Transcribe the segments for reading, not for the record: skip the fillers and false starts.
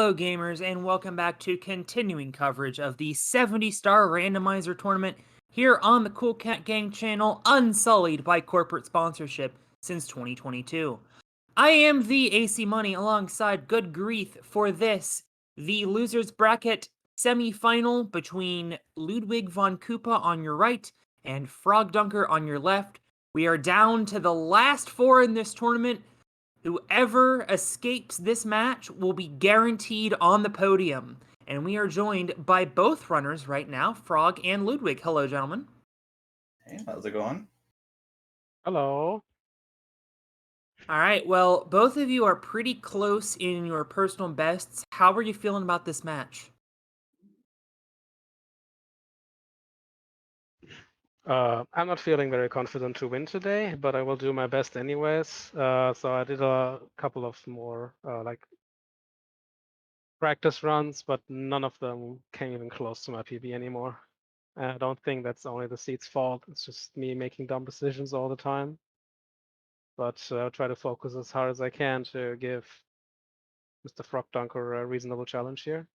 Hello, gamers, and welcome back to continuing coverage of the 70-star randomizer tournament here on the Cool Cat Gang channel, unsullied by corporate sponsorship since 2022. I am the AC Money alongside Good Grief for this, the losers bracket semi-final between LudwigVonKoopa on your right and Frogdunker on your left. We are down to the last four in this tournament. Whoever escapes this match will be guaranteed on the podium. And we are joined by both runners right now, Frog and Ludwig. Hello, gentlemen. Hey, how's it going? Hello. All right, well, both of you are pretty close in your personal bests. How are you feeling about this match? I'm not feeling very confident to win today, but I will do my best anyways. So I did a couple of more practice runs, but none of them came even close to my PB anymore. I don't think that's only the seat's fault. It's just me making dumb decisions all the time. But I'll try to focus as hard as I can to give Mr. Frogdunker a reasonable challenge here.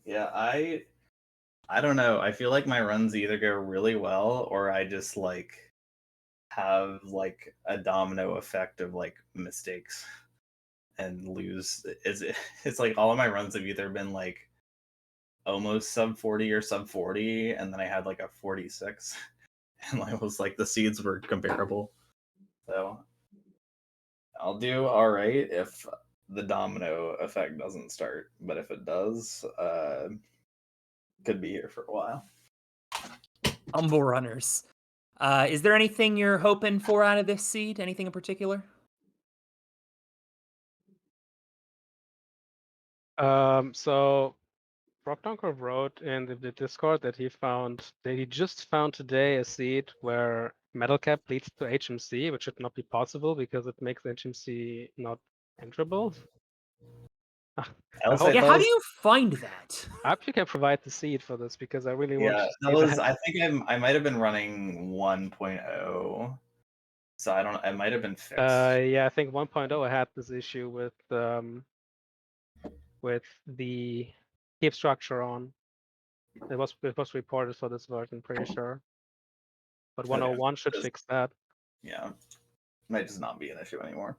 Yeah, I don't know. I feel like my runs either go really well or I just have a domino effect of mistakes and lose. It's like all of my runs have either been almost sub 40 or sub 40, and then I had a 46, and I was the seeds were comparable. So I'll do all right if the domino effect doesn't start, but if it does, could be here for a while. Humble runners. Is there anything you're hoping for out of this seed? Anything in particular? So Frogdunker wrote in the Discord that he just found today a seed where metal cap leads to HMC, which should not be possible because it makes HMC not enterable. Yeah, how do you find that? I hope you can provide the seed for this because I really want to see that was. that. I think I might have been running 1.0, so I don't. It might have been fixed. Yeah, I think 1.0 had this issue with the heap structure on. It was reported for this version, pretty sure. But 101 should fix that. Yeah, might just not be an issue anymore.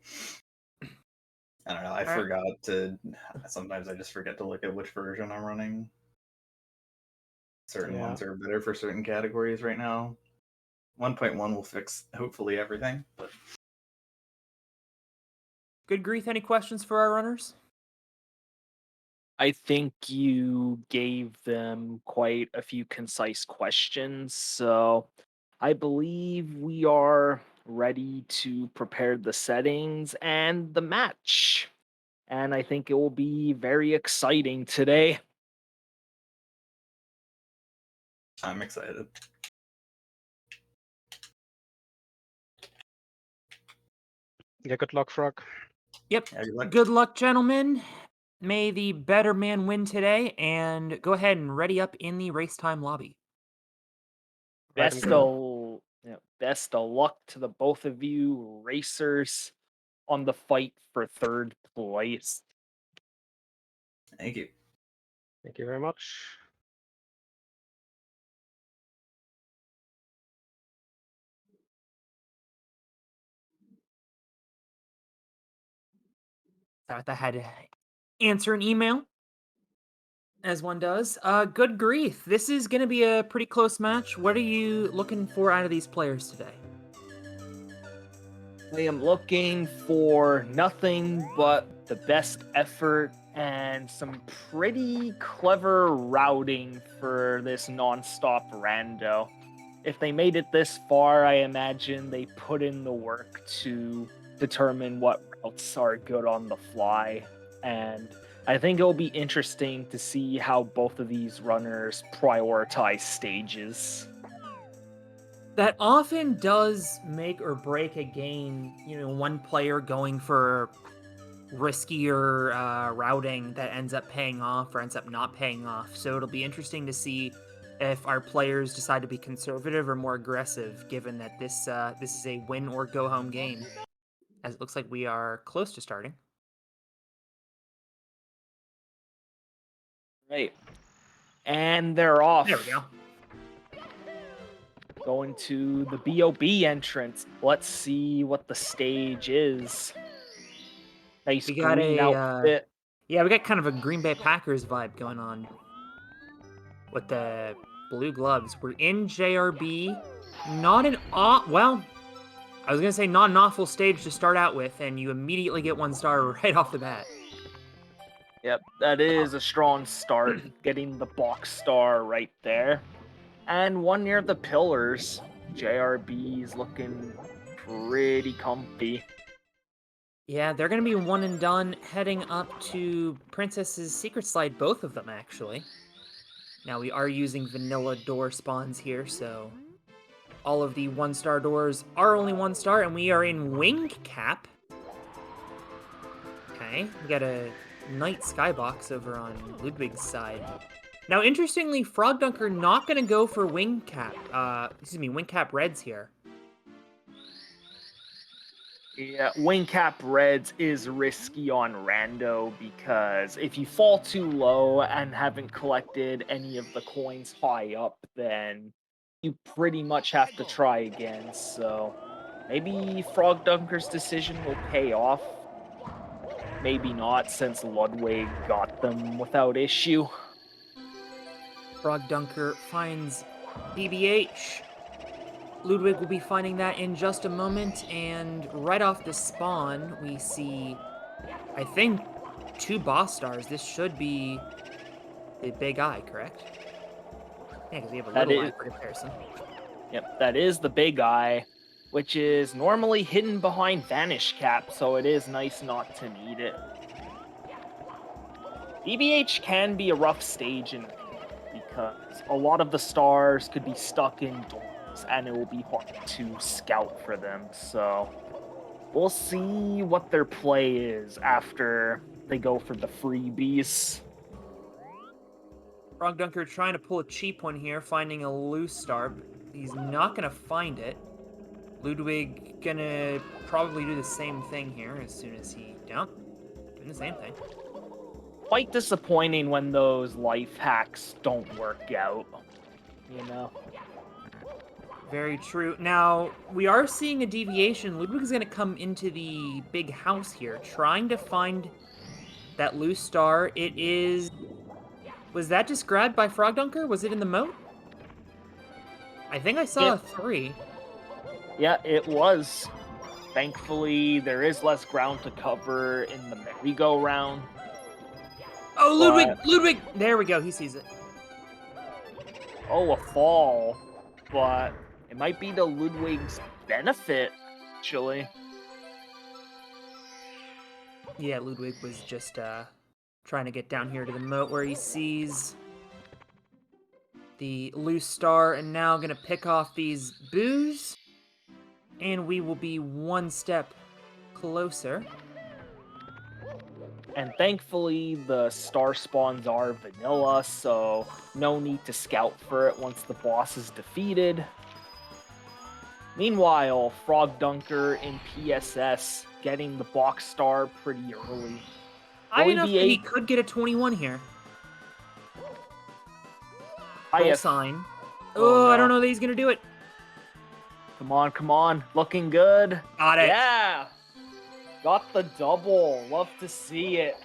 I don't know. I forgot to. Sometimes I just forget to look at which version I'm running. Certain ones are better for certain categories right now. 1.1 will fix hopefully everything. But Good Grief, any questions for our runners? I think you gave them quite a few concise questions, so I believe we are ready to prepare the settings and the match. And I think it will be very exciting today. I'm excited. Yeah, good luck, Frog. Yep. Yeah, good luck, gentlemen. May the better man win today, and go ahead and ready up in the race time lobby. Best of luck to the both of you racers on the fight for third place. Thank you. Thank you very much. Thought I had to answer an email, as one does. Good grief. This is going to be a pretty close match. What are you looking for out of these players today? I am looking for nothing but the best effort and some pretty clever routing for this non-stop rando. If they made it this far, I imagine they put in the work to determine what routes are good on the fly. And I think it'll be interesting to see how both of these runners prioritize stages. That often does make or break a game, one player going for riskier routing that ends up paying off or ends up not paying off. So it'll be interesting to see if our players decide to be conservative or more aggressive, given that this is a win or go home game, as it looks like we are close to starting. Right. And they're off. There we go. Going to the BOB entrance. Let's see what the stage is. Nice We got green outfit. Yeah, we got kind of a Green Bay Packers vibe going on with the blue gloves. We're in JRB. Not an well, I was gonna say not an awful stage to start out with, and you immediately get 1 star right off the bat. Yep, that is a strong start. Getting the box star right there. And one near the pillars. JRB's looking pretty comfy. Yeah, they're gonna be 1 and done, heading up to Princess's Secret Slide, both of them actually. Now we are using vanilla door spawns here, so all of the 1-star doors are only 1 star, and we are in Wing Cap. Okay, we got a Night Skybox over on Ludwig's side. Now, interestingly, Frogdunker not going to go for Wing Cap Reds here. Yeah, Wing Cap Reds is risky on Rando because if you fall too low and haven't collected any of the coins high up, then you pretty much have to try again. So maybe Frogdunker's decision will pay off. Maybe not, since Ludwig got them without issue. Frogdunker finds BBH. Ludwig will be finding that in just a moment, and right off the spawn, we see, I think, 2 boss stars. This should be the big eye, correct? Yeah, because we have a little eye for comparison. Yep, that is the big eye, which is normally hidden behind Vanish Cap, so it is nice not to need it. BBH can be a rough stage because a lot of the stars could be stuck indoors, and it will be hard to scout for them, so we'll see what their play is after they go for the freebies. Frogdunker trying to pull a cheap one here, finding a loose star, but he's not going to find it. Ludwig gonna probably do the same thing here as soon as he... Doing the same thing. Quite disappointing when those life hacks don't work out, you know? Very true. Now, we are seeing a deviation. Ludwig is going to come into the big house here, trying to find that loose star. It is... Was that just grabbed by Frogdunker? Was it in the moat? I think I saw a 3. Yeah, it was. Thankfully, there is less ground to cover in the merry-go-round. Oh, Ludwig! Ludwig! There we go, he sees it. Oh, a fall. But it might be to Ludwig's benefit, actually. Yeah, Ludwig was just trying to get down here to the moat where he sees the loose star, and now gonna pick off these boos, and we will be 1 step closer. And thankfully, the star spawns are vanilla, so no need to scout for it once the boss is defeated. Meanwhile, Frogdunker in PSS getting the box star pretty early. High enough that he could get a 21 here. Full sign. Oh, no. I don't know that he's gonna do it. Come on, come on. Looking good. Got it. Yeah. Got the double. Love to see it.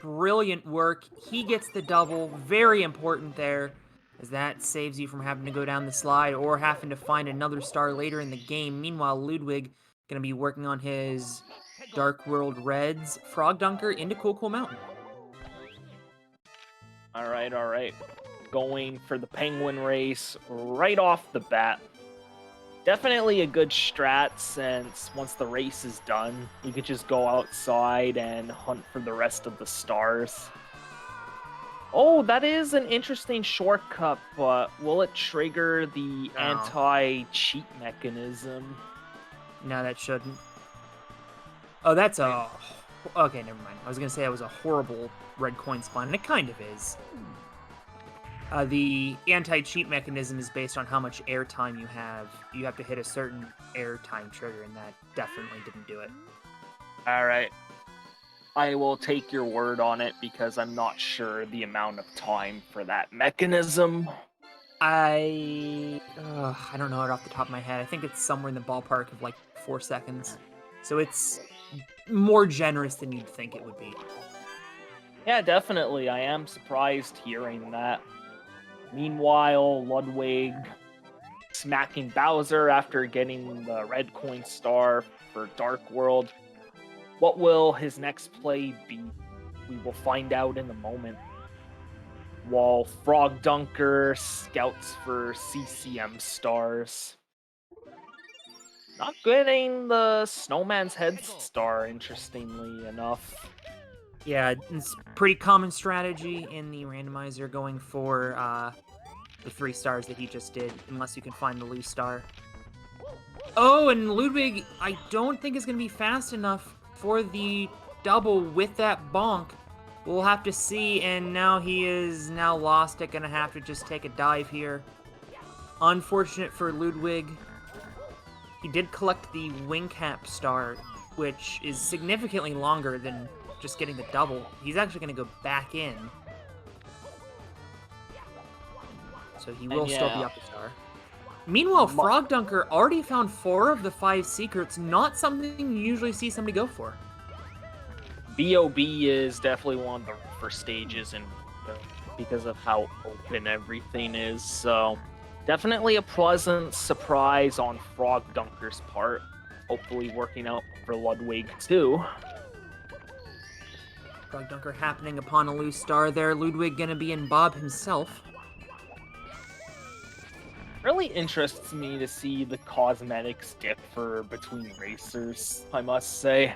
Brilliant work. He gets the double. Very important there, as that saves you from having to go down the slide or having to find another star later in the game. Meanwhile, Ludwig going to be working on his Dark World Reds. Frogdunker into Cool Mountain. All right. Going for the penguin race right off the bat. Definitely a good strat, since once the race is done, you could just go outside and hunt for the rest of the stars. Oh, that is an interesting shortcut, but will it trigger the anti-cheat mechanism? No, that shouldn't. Oh, that's a... Okay, never mind. I was going to say that was a horrible red coin spawn, and it kind of is. The anti-cheat mechanism is based on how much airtime you have. You have to hit a certain airtime trigger, and that definitely didn't do it. All right. I will take your word on it because I'm not sure the amount of time for that mechanism. I don't know it off the top of my head. I think it's somewhere in the ballpark of like 4 seconds. So it's more generous than you'd think it would be. Yeah, definitely. I am surprised hearing that. Meanwhile, Ludwig smacking Bowser after getting the red coin star for Dark World. What will his next play be? We will find out in a moment. While Frogdunker scouts for CCM stars. Not getting the Snowman's Head star, interestingly enough. Yeah, it's pretty common strategy in the randomizer going for the 3 stars that he just did, unless you can find the loose star. Oh, and Ludwig, I don't think is going to be fast enough for the double with that bonk. We'll have to see, and now he is now lost it, gonna have to just take a dive here. Unfortunate for Ludwig. He did collect the wing cap star, which is significantly longer than just getting the double. He's actually gonna go back in. So he will still be up a star. Meanwhile, Frogdunker already found 4 of the 5 secrets, not something you usually see somebody go for. B.O.B. is definitely one of the rougher stages and because of how open everything is, so definitely a pleasant surprise on Frogdunker's part. Hopefully working out for Ludwig too. Frogdunker happening upon a loose star there. Ludwig gonna be in Bob himself. Really interests me to see the cosmetics differ between racers, I must say.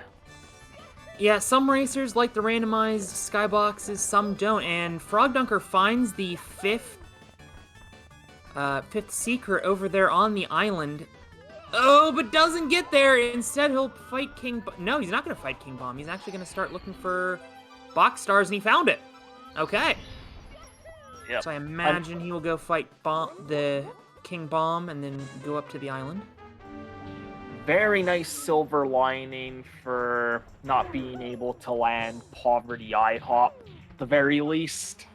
Yeah, some racers like the randomized skyboxes, some don't, and Frogdunker finds the fifth secret over there on the island. Oh, but doesn't get there. Instead, he'll fight King Bomb. No, he's not going to fight King Bomb. He's actually going to start looking for box stars, and he found it. Okay. Yep. So I imagine he will go fight the King Bomb and then go up to the island. Very nice silver lining for not being able to land Poverty IHOP, at the very least.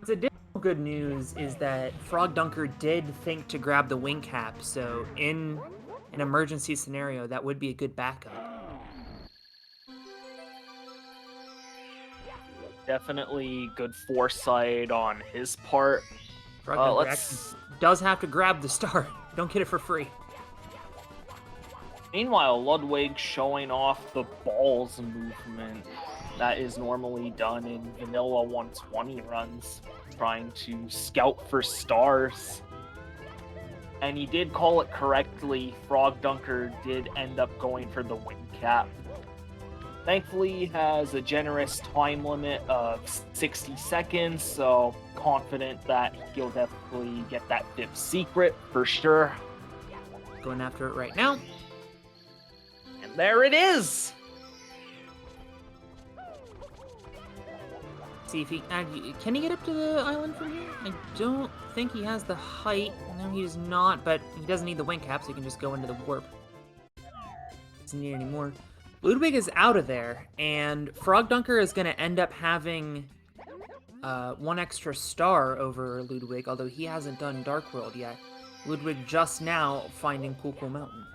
The additional good news is that Frogdunker did think to grab the wing cap, so in an emergency scenario, that would be a good backup. Definitely good foresight on his part. Frogdunker actually does have to grab the star. Don't get it for free. Meanwhile, Ludwig showing off the balls movement that is normally done in vanilla 120 runs, trying to scout for stars. And he did call it correctly. Frogdunker did end up going for the wing cap. Thankfully, he has a generous time limit of 60 seconds, so confident that he'll definitely get that 5th secret for sure. Going after it right now. And there it is! See if he can he get up to the island from here? I don't think he has the height. No, he does not, but he doesn't need the wing cap, so he can just go into the warp. Doesn't need any more. Ludwig is out of there, and Frogdunker is going to end up having 1 extra star over Ludwig, although he hasn't done Dark World yet. Ludwig just now finding Cool Mountain.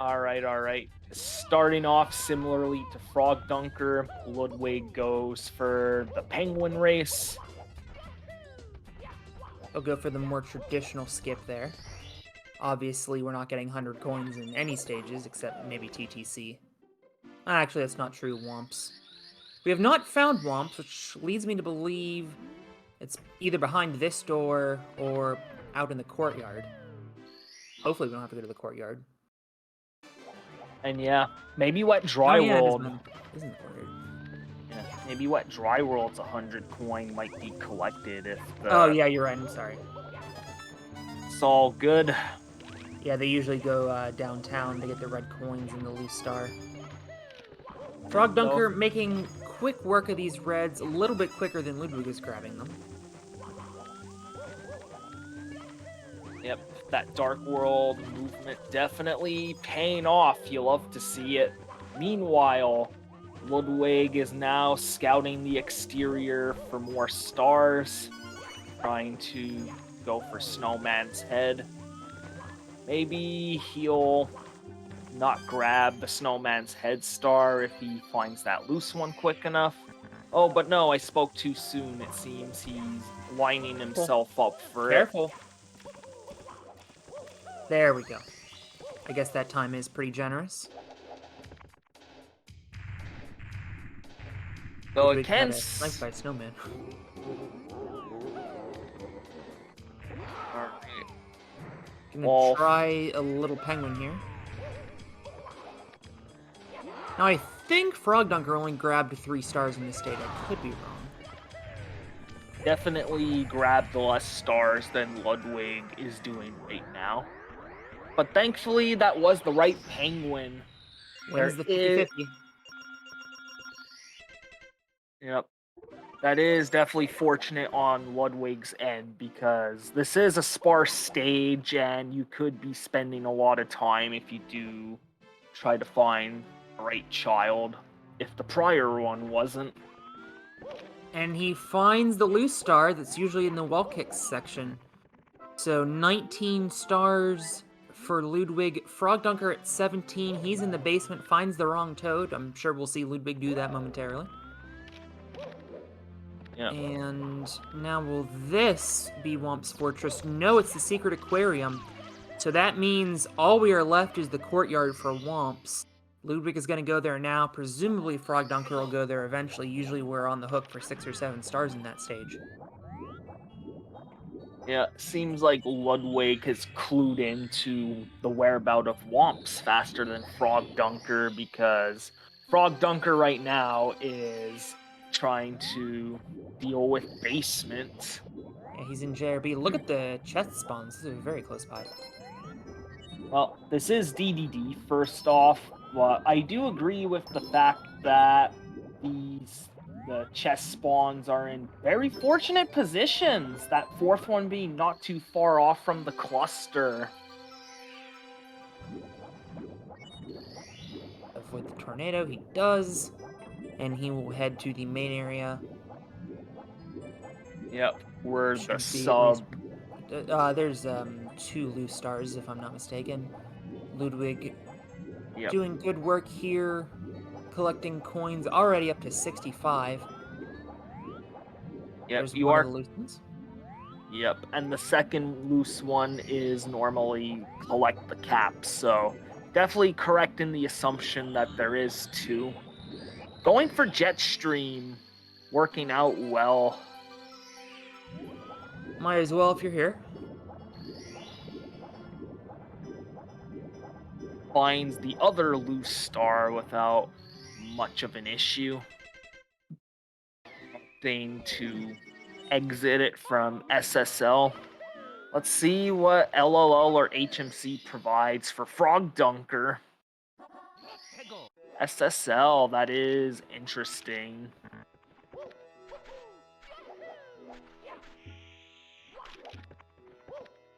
Alright. Starting off similarly to Frogdunker, Ludwig goes for the penguin race. He'll go for the more traditional skip there. Obviously, we're not getting 100 coins in any stages, except maybe TTC. Actually, that's not true, Womps. We have not found Womps, which leads me to believe it's either behind this door or out in the courtyard. Hopefully we don't have to go to the courtyard. And yeah, maybe Wet Dry World. Isn't the courtyard? Yeah, maybe Wet Dry World's 100 coin might be collected if the... Oh yeah, you're right, I'm sorry. It's all good. Yeah, they usually go downtown to get the red coins and the loose star. Frogdunker making quick work of these reds, a little bit quicker than Ludwig is grabbing them. Yep, That Dark World movement definitely paying off. You love to see it. Meanwhile, Ludwig is now scouting the exterior for more stars, trying to go for Snowman's head. Maybe he'll not grab the Snowman's head star if he finds that loose one quick enough. Oh, but no, I spoke too soon. It seems he's lining himself up for it. Careful. There we go. I guess that time is pretty generous. So Ludwig it can... had a flanked by Snowman. Alright. Gonna Well, try a little penguin here. Now I think Frogdunker only grabbed 3 stars in this state. I could be wrong. definitely grabbed less stars than Ludwig is doing right now. But thankfully, that was the right penguin. Wins the There 50-50. Yep. That is definitely fortunate on Ludwig's end, because this is a sparse stage and you could be spending a lot of time if you do try to find the right child, if the prior one wasn't. And he finds the loose star that's usually in the wall kicks section. So 19 stars for Ludwig. Frogdunker at 17. He's in the basement, finds the wrong toad. I'm sure we'll see Ludwig do that momentarily. Yeah. And now will this be Womp's Fortress? No, it's the secret aquarium. So that means all we are left is the courtyard for Womps. Ludwig is going to go there now. Presumably Frogdunker will go there eventually. Usually we're on the hook for 6 or 7 stars in that stage. Yeah, seems like Ludwig has clued into the whereabouts of Womps faster than Frogdunker, because Frogdunker right now is trying to deal with basement. Yeah, he's in JRB. Look at the chest spawns. This is very close by. Well, this is DDD, first off, but I do agree with the fact that the chest spawns are in very fortunate positions, that fourth one being not too far off from the cluster. Avoid the tornado, he does. And he will head to the main area. Yep, where Should the be sub... there's 2 loose stars, if I'm not mistaken. Ludwig Yep. doing good work here, collecting coins, already up to 65. Yep, There's you one are... of the loose ones. Yep, and the second loose one is normally collect the caps, so definitely correcting the assumption that there is 2. Going for Jetstream, working out well. Might as well if you're here. Finds the other loose star without much of an issue. Thing to exit it from SSL. Let's see what LLL or HMC provides for Frogdunker. SSL, that is interesting.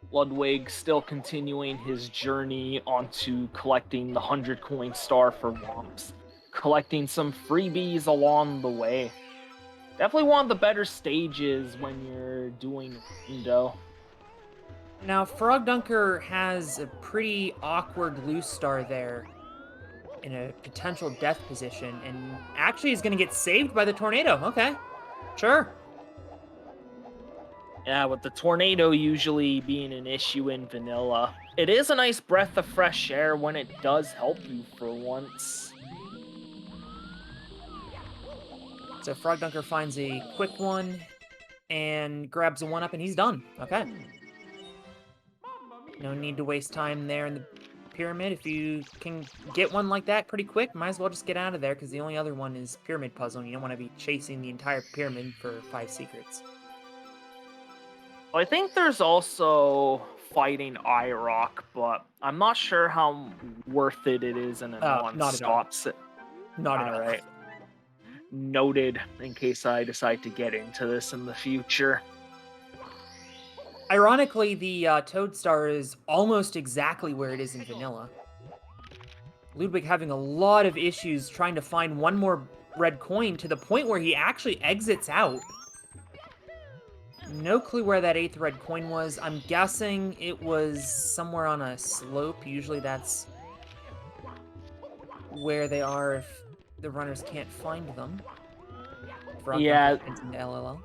Ludwig still continuing his journey onto collecting the 100 coin star for Womps. Collecting some freebies along the way. Definitely one of the better stages when you're doing Rando. Now, Frogdunker has a pretty awkward loose star there in a potential death position, and actually is going to get saved by the tornado. Okay, sure. Yeah, with the tornado usually being an issue in vanilla, it is a nice breath of fresh air when it does help you for once. So Frogdunker finds a quick one and grabs a 1-up, and he's done. Okay. No need to waste time there in the pyramid. If you can get one like that pretty quick, might as well just get out of there, because the only other one is pyramid puzzle, and you don't want to be chasing the entire pyramid for 5 secrets. I think there's also fighting IROC, but I'm not sure how worth it is in a non-stop set. Not at all. Alright. Noted, in case I decide to get into this in the future. Ironically, the Toad Star is almost exactly where it is in vanilla. Ludwig having a lot of issues trying to find one more red coin to the point where he actually exits out. No clue where that 8th red coin was. I'm guessing it was somewhere on a slope. Usually that's where they are if the runners can't find them. Yeah. Into LLL.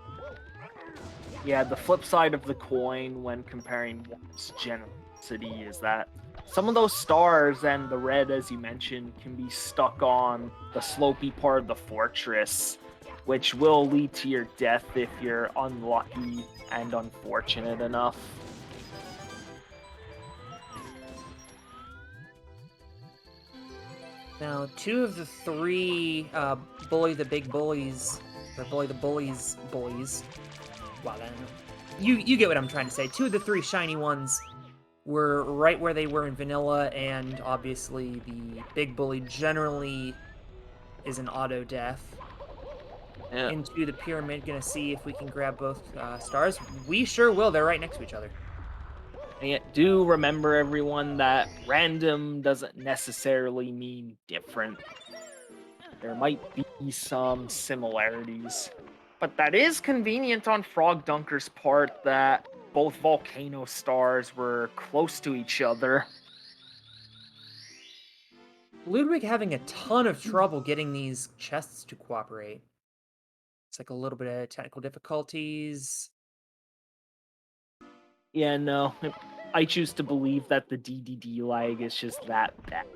Yeah, the flip side of the coin when comparing Womp's generosity is that some of those stars and the red, as you mentioned, can be stuck on the slopey part of the fortress, which will lead to your death if you're unlucky and unfortunate enough. Now, 2 of the 3 bully the big bullies, or bully the bullies bullies. Wow, you get what I'm trying to say. 2 of the 3 shiny ones were right where they were in vanilla, and obviously the big bully generally is an auto death. Yeah. Into the pyramid, gonna see if we can grab both stars. We sure will. They're right next to each other. And yet, do remember, everyone, that random doesn't necessarily mean different. There might be some similarities. But that is convenient on Frogdunker's part that both volcano stars were close to each other. Ludwig having a ton of trouble getting these chests to cooperate. It's like a little bit of technical difficulties. Yeah, no. I choose to believe that the DDD lag is just that bad.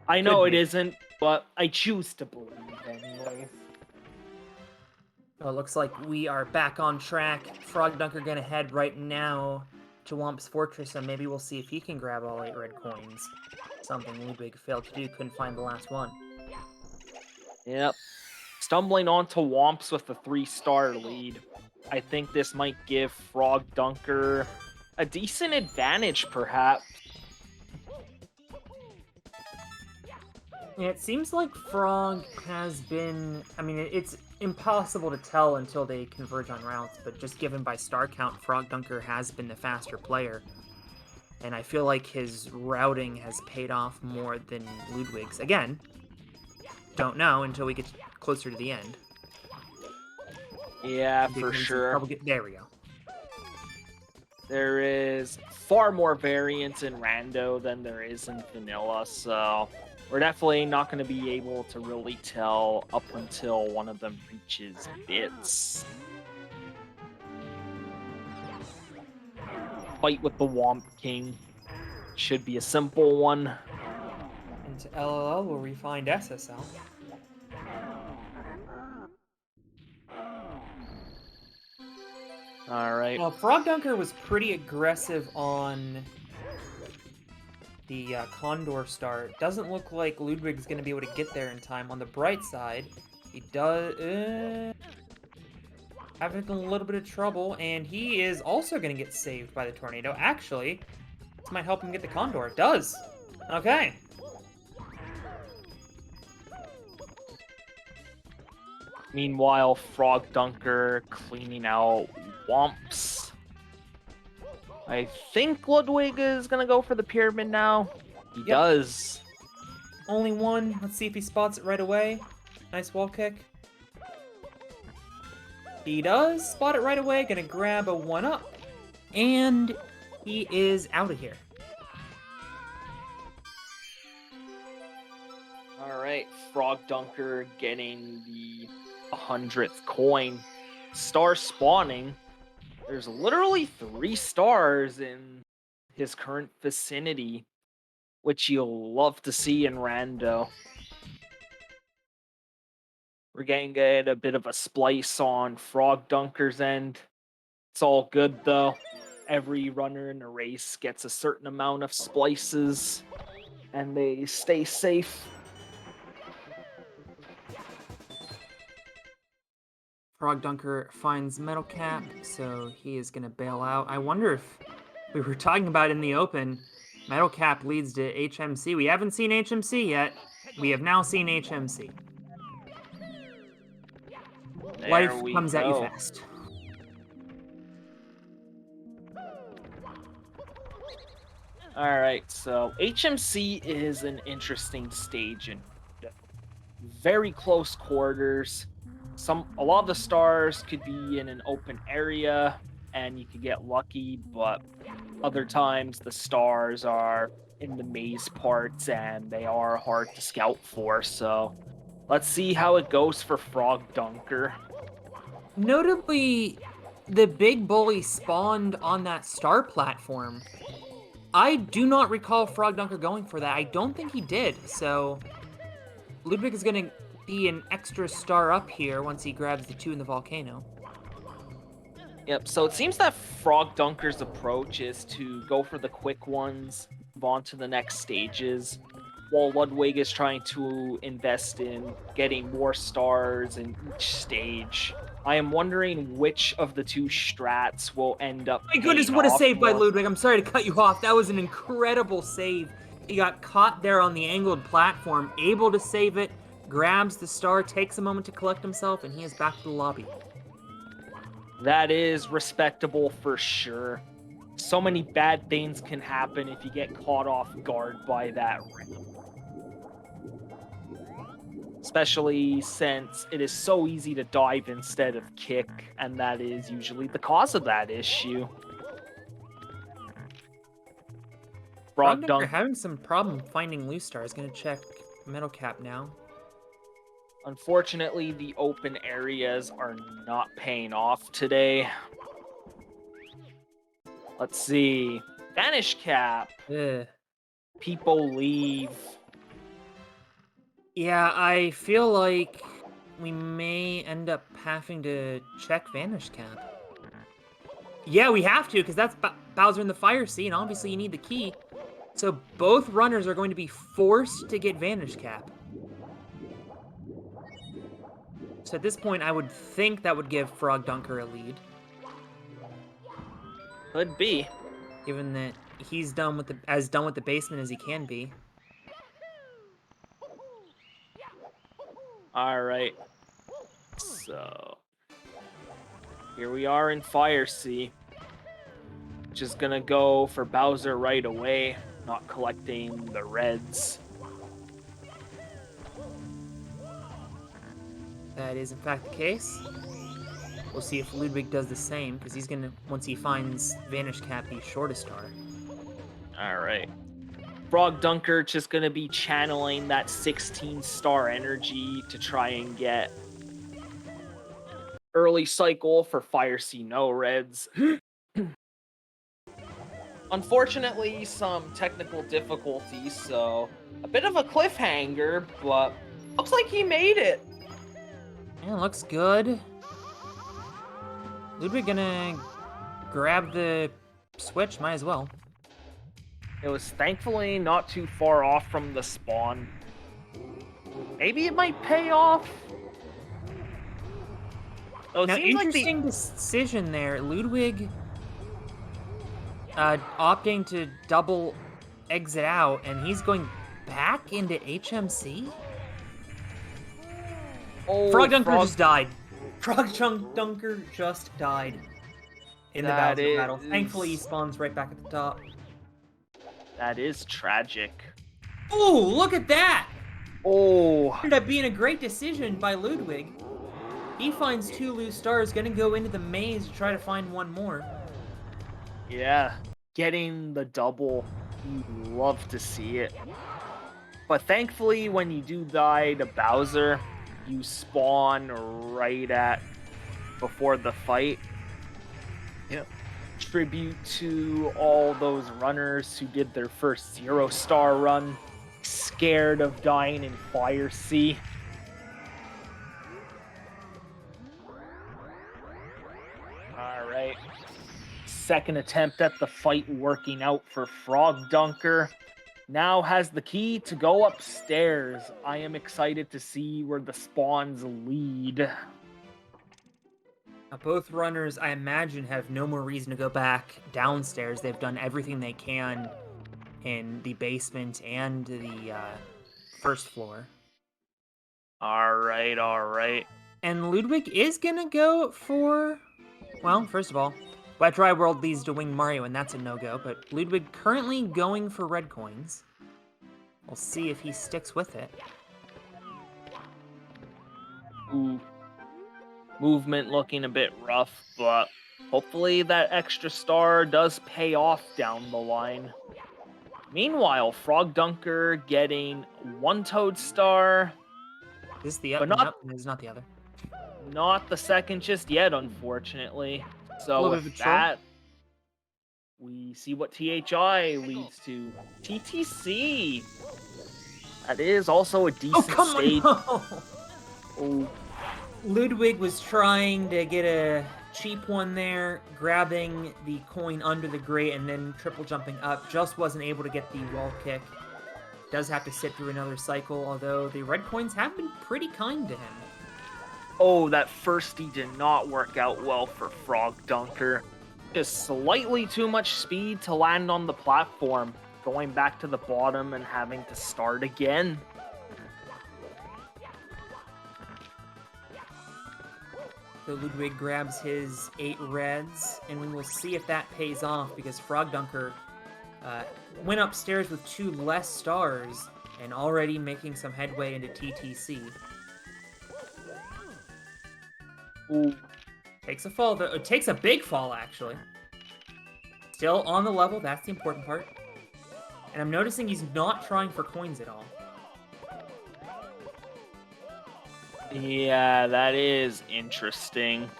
I know it isn't, but I choose to believe anyway. Well, it looks like we are back on track. Frogdunker gonna head right now to Womp's Fortress, and maybe we'll see if he can grab all 8 red coins. Something Ludwig failed to do, couldn't find the last one. Yep. Stumbling onto Womps with a 3-star lead. I think this might give Frogdunker a decent advantage, perhaps. Yeah, it seems like Frog has been... I mean, it's impossible to tell until they converge on routes, but just given by star count, Frogdunker has been the faster player. And I feel like his routing has paid off more than Ludwig's. Again, don't know until we get closer to the end. Yeah, for sure. There we go. There is far more variance in Rando than there is in Vanilla, so we're definitely not going to be able to really tell up until one of them reaches bits. Fight with the Womp King should be a simple one. Into LLL where we find SSL. Alright. Well, Frogdunker was pretty aggressive on the Condor Star. It doesn't look like Ludwig's going to be able to get there in time. On the bright side, he does... having a little bit of trouble, and he is also going to get saved by the tornado. Actually, this might help him get the Condor. It does! Okay. Meanwhile, Frogdunker cleaning out Womps. I think Ludwig is going to go for the pyramid now. He does. Only one. Let's see if he spots it right away. Nice wall kick. He does spot it right away. Gonna grab a 1-up. And he is out of here. Alright, Frogdunker getting the 100th coin. Star spawning. There's literally 3 stars in his current vicinity, which you'll love to see in Rando. We're getting a bit of a splice on Frogdunker's end. It's all good, though. Every runner in a race gets a certain amount of splices, and they stay safe. Frogdunker finds Metal Cap, so he is going to bail out. I wonder if we were talking about in the open, Metal Cap leads to HMC. We haven't seen HMC yet. We have now seen HMC. Life comes at you fast. All right, so HMC is an interesting stage and very close quarters. A lot of the stars could be in an open area and you could get lucky, but other times the stars are in the maze parts and they are hard to scout for. So let's see how it goes for Frogdunker. Notably, the big bully spawned on that star platform. I do not recall Frogdunker going for that. I don't think he did, so Ludwig is going to be an extra star up here once he grabs the 2 in the volcano. Yep, so it seems that Frogdunker's approach is to go for the quick ones, move on to the next stages, while Ludwig is trying to invest in getting more stars in each stage. I am wondering which of the 2 strats will end up My goodness, paying what a off save by more. Ludwig. I'm sorry to cut you off. That was an incredible save. He got caught there on the angled platform, able to save it, grabs the star, takes a moment to collect himself, and he is back to the lobby. That is respectable for sure. So many bad things can happen if you get caught off guard by that ring. Especially since it is so easy to dive instead of kick, and that is usually the cause of that issue. Frogdunker having some problem finding loose stars. Gonna check metal cap now. Unfortunately, the open areas are not paying off today. Let's see. Vanish cap. Ugh. People leave. Yeah, I feel like we may end up having to check Vanish Cap. Yeah, we have to, because that's Bowser in the Fire Sea, and obviously you need the key. So both runners are going to be forced to get Vanish Cap. So at this point, I would think that would give Frogdunker a lead, Could be. given that he's done with the basement as he can be. All right. So here we are in Fire Sea, which is gonna go for Bowser right away, not collecting the reds. That is in fact the case. We'll see if Ludwig does the same, because he's gonna, once he finds Vanish Cap, be short a star. All right. Frogdunker just gonna be channeling that 16-star energy to try and get early cycle for Fire Sea no reds. Unfortunately, some technical difficulties, so a bit of a cliffhanger, but looks like he made it. Yeah, looks good. Ludwig gonna grab the switch, might as well. It was thankfully not too far off from the spawn. Maybe it might pay off. Oh, it Now, seems like interesting decision there. Ludwig opting to double exit out, and he's going back into HMC? Oh, Frogdunker just died. Frogdunker just died in the That Bowser battle. is- Thankfully, he spawns right back at the top. That is tragic. Ooh, look at that! Oh, Ended up being a great decision by Ludwig. He finds 2 loose stars, gonna go into the maze to try to find one more. yeah. Getting the double, you'd love to see it. But thankfully, when you do die to Bowser, you spawn right at before the fight. Yep. Tribute to all those runners who did their first 0-star run, scared of dying in Fire Sea. All right. Second attempt at the fight working out for Frogdunker. Now has the key to go upstairs. I am excited to see where the spawns lead. Now, both runners, I imagine, have no more reason to go back downstairs. They've done everything they can in the basement and the first floor. All right. And Ludwig is gonna go for, well, first of all, Wet Dry World leads to Wing Mario, and that's a no-go, but Ludwig currently going for red coins. We'll see if he sticks with it. Ooh. Movement looking a bit rough, but hopefully that extra star does pay off down the line. Meanwhile, Frogdunker getting one Toad star. Is this the But other? not- Nope, it's not the other. Not the second just yet, unfortunately. A So little bit of a with troll. that, we see what THI leads to. TTC. That is also a Oh, decent come stage. on! No! Oh, Ludwig was trying to get a cheap one there, grabbing the coin under the grate and then triple jumping up. Just wasn't able to get the wall kick. Does have to sit through another cycle, although the red coins have been pretty kind to him. oh, that firstie did not work out well for Frogdunker. Just slightly too much speed to land on the platform, going back to the bottom and having to start again. So Ludwig grabs his 8 reds, and we will see if that pays off, because Frogdunker went upstairs with 2 less stars and already making some headway into TTC. Ooh. Takes a fall, though. It takes a big fall, actually. Still on the level, that's the important part. And I'm noticing he's not trying for coins at all. Yeah, that is interesting.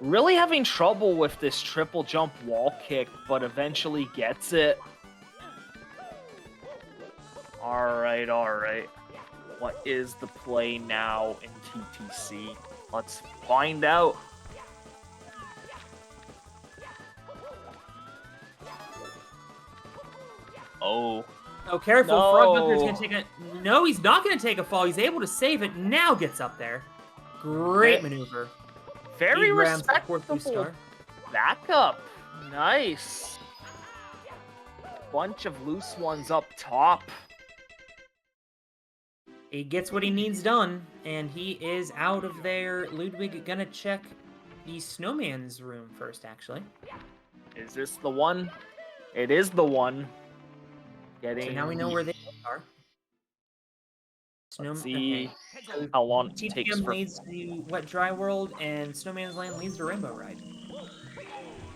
Really having trouble with this triple jump wall kick, but eventually gets it. Alright, alright. What is the play now in TTC? Let's find out. Oh. Oh, careful. No. Frogdunker's going to take a... No, he's not going to take a fall. He's able to save it. Now gets up there. Great maneuver. Very He grabs the fourth blue respectable star. backup. Nice. Bunch of loose ones up top. He gets what he needs done, and he is out of there. Ludwig gonna check the snowman's room first, actually. Is this the one? It is the one. Getting So now we know where they are. Let's see okay. how long it takes TTM for. leads to Wet Dry World, and Snowman's Land leads to Rainbow Ride.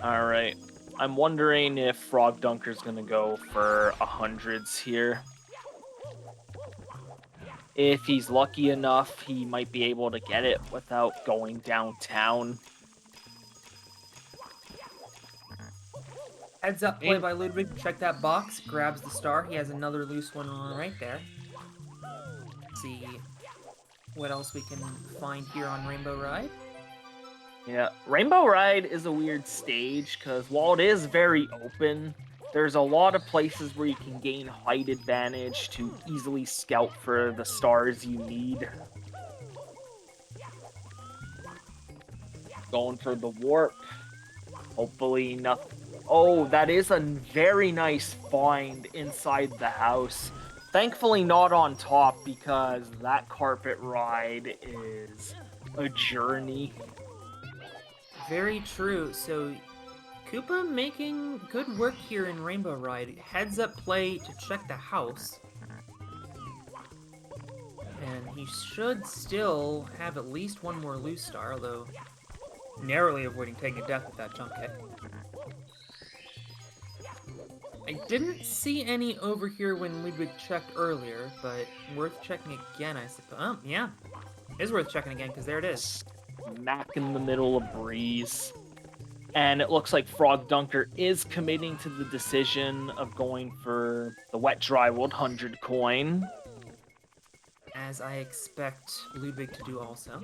All right. I'm wondering if Frogdunker's gonna go for 100s here. If he's lucky enough, he might be able to get it without going downtown. Heads up play by Ludwig. Check that box. Grabs the star. He has another loose one on right there. Let's see what else we can find here on Rainbow Ride. Yeah, Rainbow Ride is a weird stage because while it is very open, there's a lot of places where you can gain height advantage to easily scout for the stars you need. Going for the warp. Hopefully nothing. Oh, that is a very nice find inside the house. Thankfully not on top because that carpet ride is a journey. Very true. So, Koopa making good work here in Rainbow Ride. Heads up play to check the house. And he should still have at least one more loose star, although narrowly avoiding taking a death with that jump kick. I didn't see any over here when Ludwig checked earlier, but worth checking again, I suppose. Oh, yeah. It is worth checking again, because there it is. Smack in the middle of Breeze. And it looks like Frogdunker is committing to the decision of going for the Wet Dry World 100 coin. As I expect Ludwig to do also.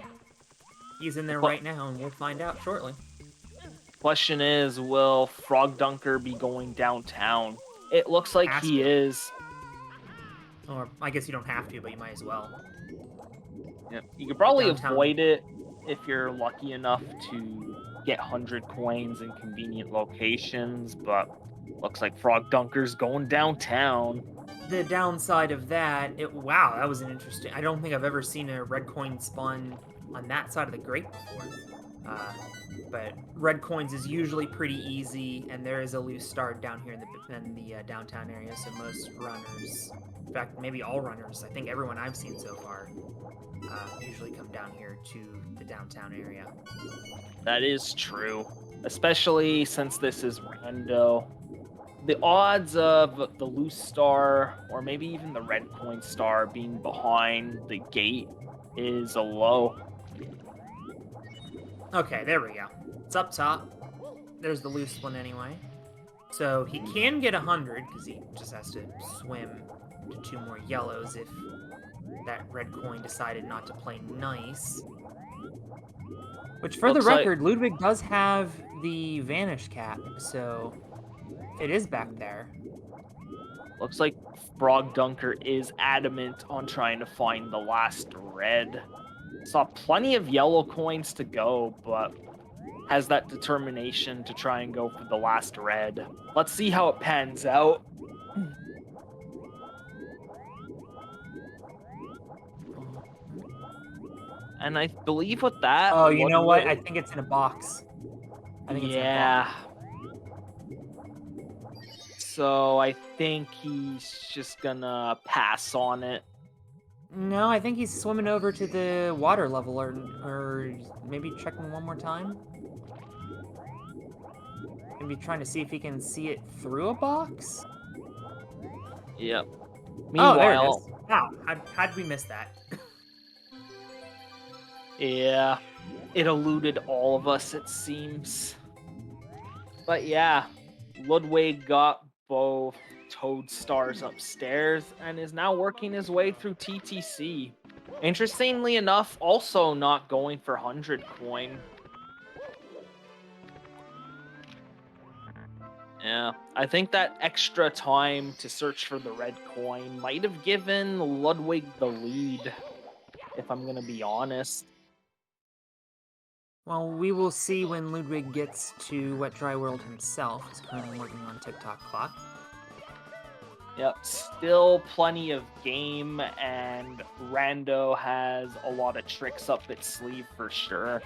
He's in there But- right now, and we'll find out shortly. Question is, will Frogdunker be going downtown? It looks like Has he to. is. Or, I guess you don't have to, but you might as well. Yep. You could probably Downtown. avoid it if you're lucky enough to get 100 coins in convenient locations, but looks like Frogdunker's going downtown. The downside of that, wow, that was an interesting... I don't think I've ever seen a red coin spawn on that side of the grate before. But red coins is usually pretty easy, and there is a loose star down here in the downtown area, so most runners, in fact, maybe all runners, I think everyone I've seen so far, usually come down here to the downtown area. That is true, especially since this is rando. The odds of the loose star, or maybe even the red coin star, being behind the gate is a low. Okay, there we go. It's up top. There's the loose one anyway. So he can get 100, because he just has to swim to 2 more yellows if that red coin decided not to play nice. Which, for Looks the like- record, Ludwig does have the vanish cap, so it is back there. Looks like Frogdunker is adamant on trying to find the last red. Saw plenty of yellow coins to go, but has that determination to try and go for the last red. Let's see how it pans out. And I believe with that... Oh, you know what? I Ludwig- think it's in a box. I think it's in a yeah. So I think he's just gonna pass on it. No, I think he's swimming over to the water level, or maybe checking one more time. Maybe trying to see if he can see it through a box. Yep. Oh, there it Meanwhile, is. Wow, how'd we miss that? yeah, it eluded all of us, it seems. But yeah, Ludwig got both Toad Stars upstairs and is now working his way through TTC. Interestingly enough, also not going for 100 coin. Yeah, I think that extra time to search for the red coin might have given Ludwig the lead, if I'm gonna be honest. Well, we will see when Ludwig gets to Wet Dry World himself. He's currently working on TikTok Clock. Yep, still plenty of game, and Rando has a lot of tricks up its sleeve for sure.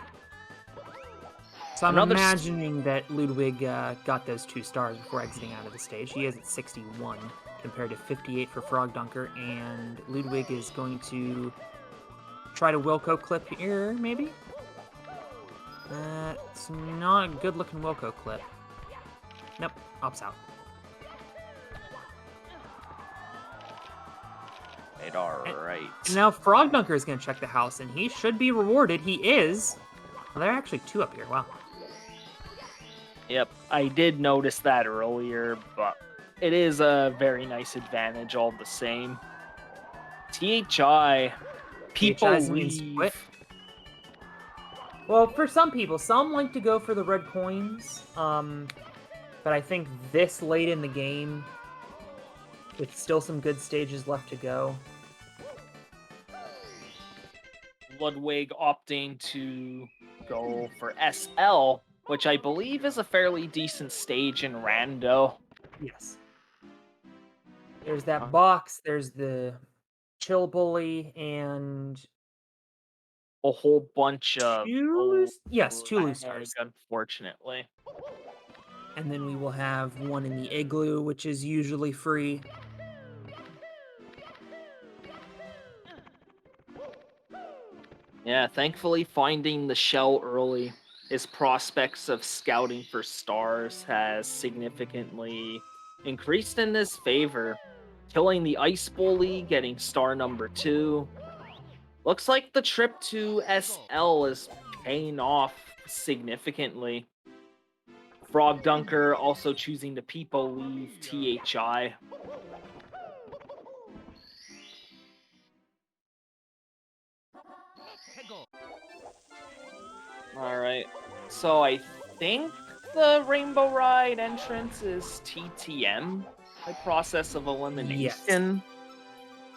So I'm Another imagining that Ludwig got those 2 stars before exiting out of the stage. He is at 61 compared to 58 for Frogdunker, and Ludwig is going to try to Wilco clip here, maybe? It's not a good-looking Wilco clip. Nope, opts out. Alright. Now Frogdunker is going to check the house, and he should be rewarded. He is. Well, there are actually 2 up here. Wow. Yep, I did notice that earlier, but it is a very nice advantage all the same. THI, people THI's mean leave. split. Well, for some people, some like to go for the red coins, but I think this late in the game, with still some good stages left to go. Ludwig opting to go for SL, which I believe is a fairly decent stage in Rando. Yes. There's that box, there's the chill bully, and A whole bunch of 2 loose? Yes, 2 loose lag, stars. unfortunately. And then we will have one in the igloo, which is usually free. Yeah, thankfully finding the shell early, his prospects of scouting for stars has significantly increased in his favor. Killing the ice bully, getting star number 2. Looks like the trip to SL is paying off significantly. Frogdunker also choosing to people leave THI. Alright, so I think the Rainbow Ride entrance is TTM, by process of elimination.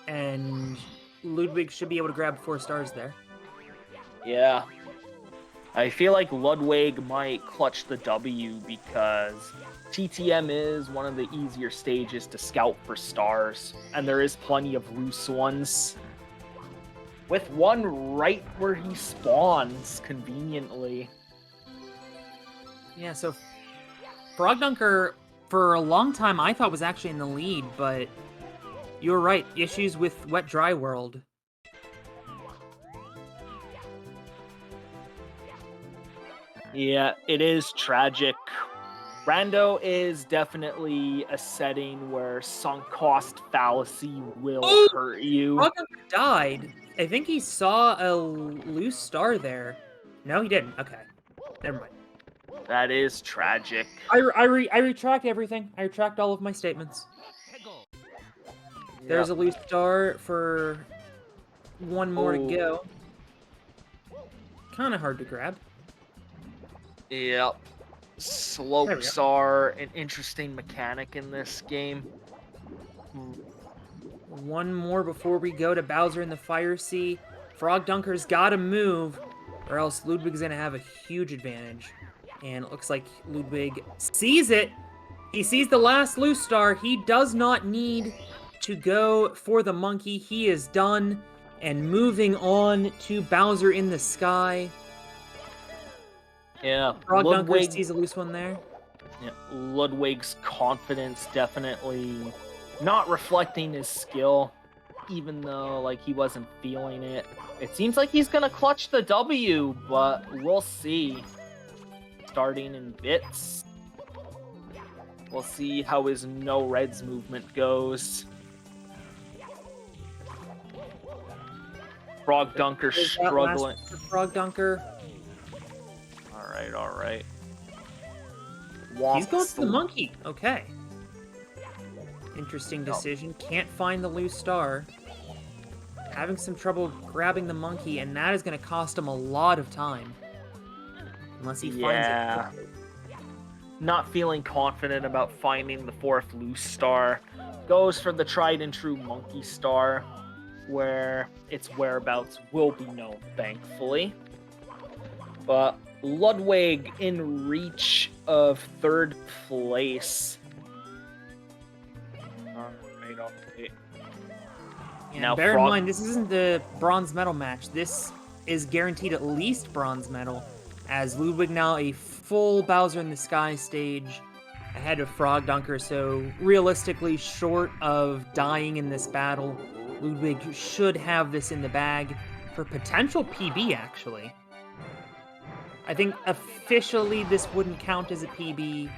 And Ludwig should be able to grab 4 stars there. Yeah. I feel like Ludwig might clutch the W because TTM is one of the easier stages to scout for stars, and there is plenty of loose ones. With one right where he spawns, conveniently. Yeah, so Frogdunker, for a long time, I thought was actually in the lead, but you were right. Issues with Wet Dry World. Yeah, it is tragic. Rando is definitely a setting where sunk cost fallacy will hurt you. Frogdunker died. I think he saw a loose star there. No, he didn't. Okay, never mind. That is tragic. I retract everything. I retract all of my statements. There's a loose star for one more to go. Kind of hard to grab. Yep. Slopes are an interesting mechanic in this game. One more before we go to Bowser in the Fire Sea. Frogdunker's got to move, or else Ludwig's going to have a huge advantage. And it looks like Ludwig sees it. He sees the last loose star. He does not need to go for the monkey. He is done. And moving on to Bowser in the Sky. Yeah, Frogdunker sees a loose one there. Yeah, Ludwig's confidence definitely not reflecting his skill, even though like he wasn't feeling it. It seems like he's gonna clutch the W, but we'll see. Starting in bits. We'll see how his no reds movement goes. Frogdunker struggling. Frogdunker. All right. He's going for the monkey. Okay. Interesting decision. Can't find the loose star. Having some trouble grabbing the monkey, and that is going to cost him a lot of time. Unless he finds it. Not feeling confident about finding the fourth loose star. Goes for the tried and true monkey star, where its whereabouts will be known, thankfully. But Ludwig in reach of third place. Alright. Now, bear in mind, this isn't the bronze medal match. This is guaranteed at least bronze medal, as Ludwig now a full Bowser in the Sky stage ahead of Frogdunker, so realistically short of dying in this battle, Ludwig should have this in the bag for potential PB, actually. I think officially this wouldn't count as a PB.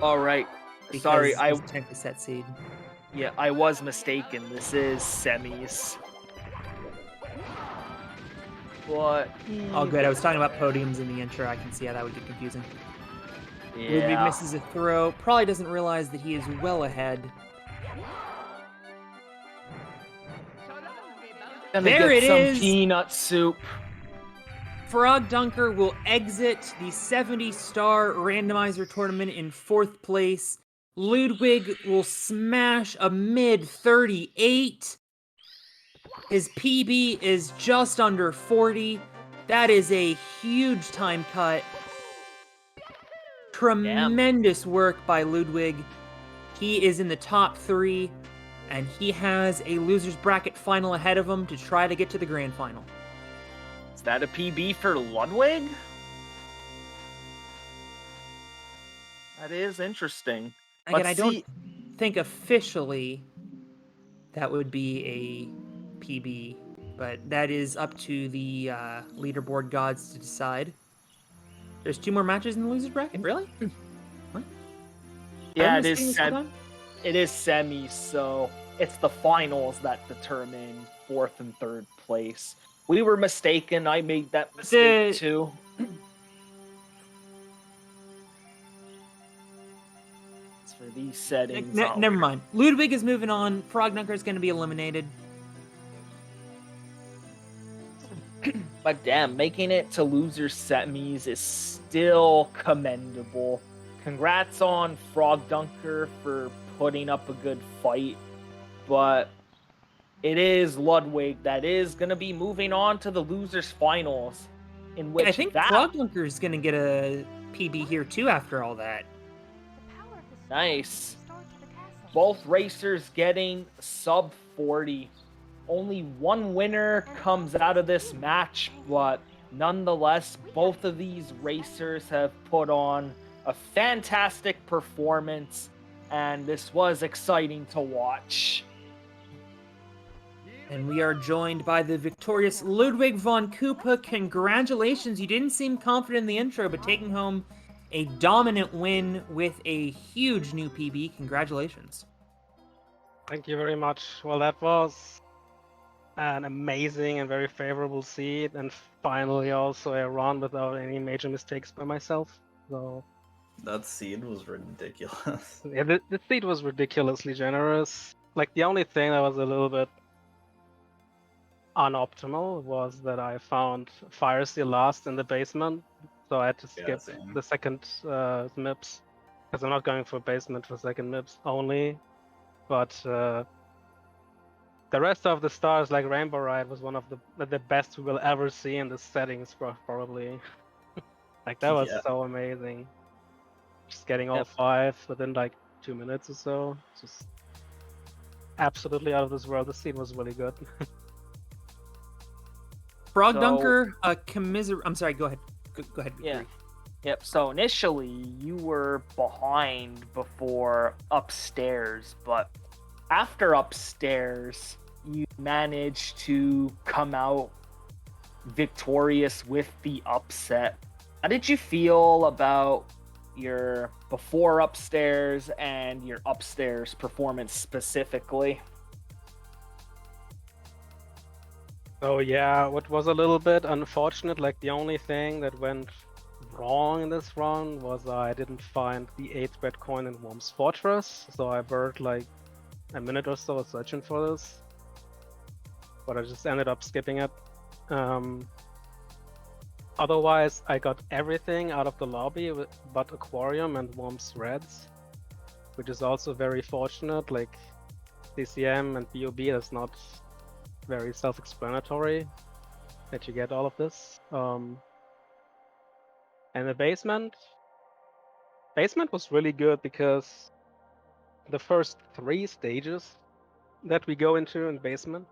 All right. Sorry, I checked the set seed. Yeah, I was mistaken. This is semis. What? All good. I was talking about podiums in the intro. I can see how that would get confusing. Yeah. Ludwig misses a throw. Probably doesn't realize that he is well ahead. There it is. Peanut soup. Frogdunker will exit the 70-star randomizer tournament in 4th place. Ludwig will smash a mid-38. His PB is just under 40. That is a huge time cut. Tremendous work by Ludwig. He is in the top 3, and he has a loser's bracket final ahead of him to try to get to the grand final. Is that a PB for Ludwig? That is interesting. Again, I don't think officially that would be a PB, but that is up to the leaderboard gods to decide. There's 2 more matches in the loser's bracket? Really? What? Yeah, it is semis, so it's the finals that determine 4th and 3rd place. We were mistaken. I made that mistake too. It's for these settings. Never mind. Ludwig is moving on. Frogdunker is going to be eliminated. But damn, making it to loser semis is still commendable. Congrats on Frogdunker for putting up a good fight. But it is Ludwig that is going to be moving on to the losers finals. In which I think Frogdunker is going to get a PB here too after all that. Nice. Both racers getting sub 40. Only one winner comes out of this match, but Nonetheless, both of these racers have put on a fantastic performance, and this was exciting to watch. And we are joined by the victorious LudwigVonKoopa. Congratulations. You didn't seem confident in the intro, but taking home a dominant win with a huge new PB. Congratulations. Thank you very much. Well, that was an amazing and very favorable seed, and finally also a run without any major mistakes by myself. So That seed was ridiculous. yeah, the seed was ridiculously generous. Like, the only thing that was a little bit unoptimal was that I found Fire Seal last in the basement, so I had to skip same. the second MIPS, because I'm not going for basement for second MIPS only. But the rest of the stars, like Rainbow Ride, was one of the best we will ever see in the settings, probably. Like, that was Yeah. so amazing. Just getting all Yep. 5 within like 2 minutes or so. Just absolutely out of this world. The scene was really good. Frogdunker, I'm sorry, go ahead. Go ahead. Yeah. Victory. Yep, so initially you were behind before upstairs, but after upstairs, you managed to come out victorious with the upset. How did you feel about your before upstairs and your upstairs performance specifically? Oh yeah, what was a little bit unfortunate, like the only thing that went wrong in this run was I didn't find the 8th red coin in Worm's Fortress, so I burned like a minute or so searching for this, but I just ended up skipping it. Otherwise, I got everything out of the lobby but Aquarium and Worm's Reds, which is also very fortunate. Like, CCM and BOB, that's not very self-explanatory that you get all of this. And the basement was really good because the first 3 stages that we go into in basement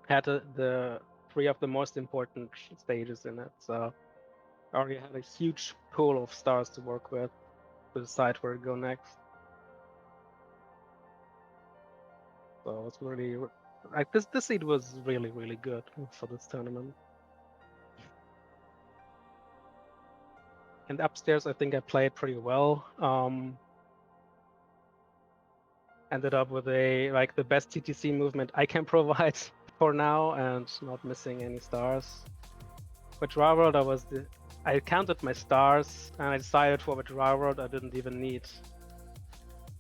had the 3 of the most important stages in it. So I already had a huge pool of stars to work with to decide where to go next. So it's really like this seed was really good for this tournament. And upstairs, I think I played pretty well. Ended up with the best TTC movement I can provide for now, and not missing any stars. With Railroad, I counted my stars, and I decided for with Railroad I didn't even need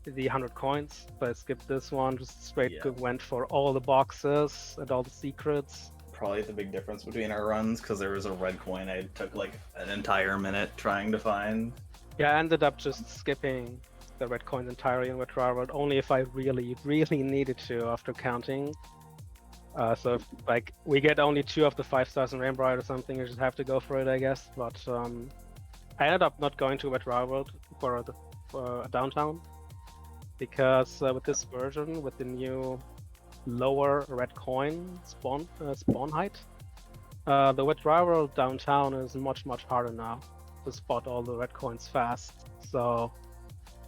the 100 coins, so I skipped this one. Just straight went for all the boxes and all the secrets. Probably the big difference between our runs, because there was a red coin I took like an entire minute trying to find. Yeah, I ended up just skipping the red coins entirely in Red Railroad, only if I really needed to after counting. So if, like, we get only 2 of the 5 stars in Rainbow Ride or something, you just have to go for it, I guess. But I ended up not going to Red Railroad for downtown, because with this version, with the new lower red coin spawn height, the Red Railroad downtown is much harder now to spot all the red coins fast. So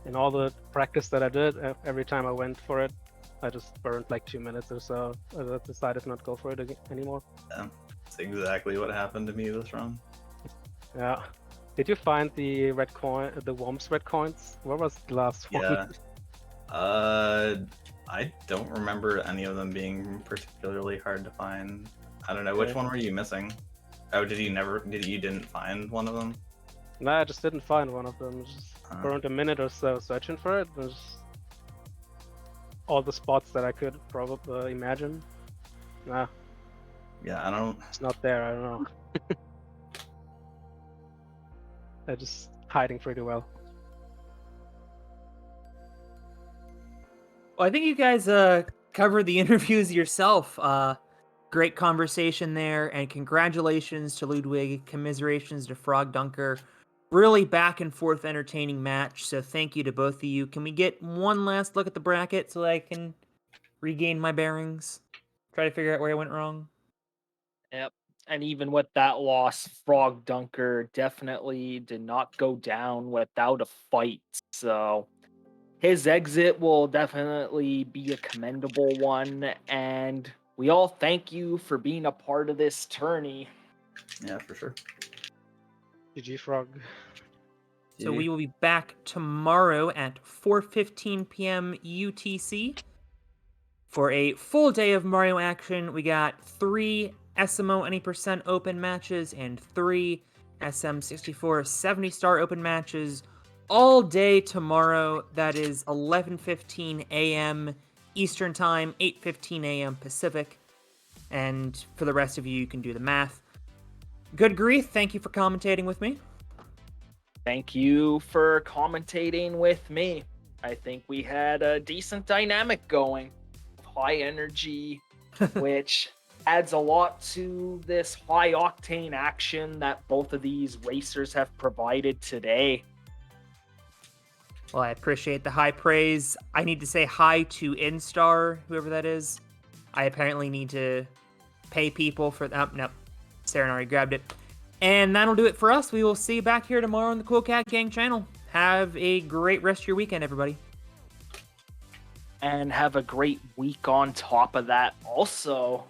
in all the practice that I did, every time I went for it, I just burned like 2 minutes or so. I decided not to go for it anymore. Yeah, that's exactly what happened to me this run. Yeah. Did you find the red coin, the Worms red coins? Where was the last one? Yeah. I don't remember any of them being particularly hard to find. I don't know. Which one were you missing? Oh, you didn't find one of them? No, I just didn't find one of them. Just burned a minute or so searching for it. There's all the spots that I could probably imagine. Nah. Yeah, It's not there, I don't know. They're just hiding pretty well. Well, I think you guys covered the interviews yourself. Great conversation there, and congratulations to Ludwig. Commiserations to Frogdunker. Really back and forth entertaining match, so thank you to both of you. Can we get one last look at the bracket so I can regain my bearings? Try to figure out where I went wrong. Yep. And even with that loss, Frogdunker definitely did not go down without a fight. So his exit will definitely be a commendable one. And we all thank you for being a part of this tourney. Yeah, for sure. GG Frog. So we will be back tomorrow at 4:15 p.m. UTC for a full day of Mario action. We got 3 SMO any percent open matches and 3 SM64 70-star open matches all day tomorrow. That is 11:15 a.m. Eastern Time, 8:15 a.m. Pacific. And for the rest of you, you can do the math. Good grief, thank you for commentating with me. Thank you for commentating with me. I think we had a decent dynamic going. High energy, which adds a lot to this high octane action that both of these racers have provided today. Well, I appreciate the high praise. I need to say hi to Instar, whoever that is. I apparently need to pay people for that. Oh, nope. Sarah already grabbed it. And that'll do it for us. We will see you back here tomorrow on the Cool Cat Gang channel. Have a great rest of your weekend, everybody. And have a great week on top of that also.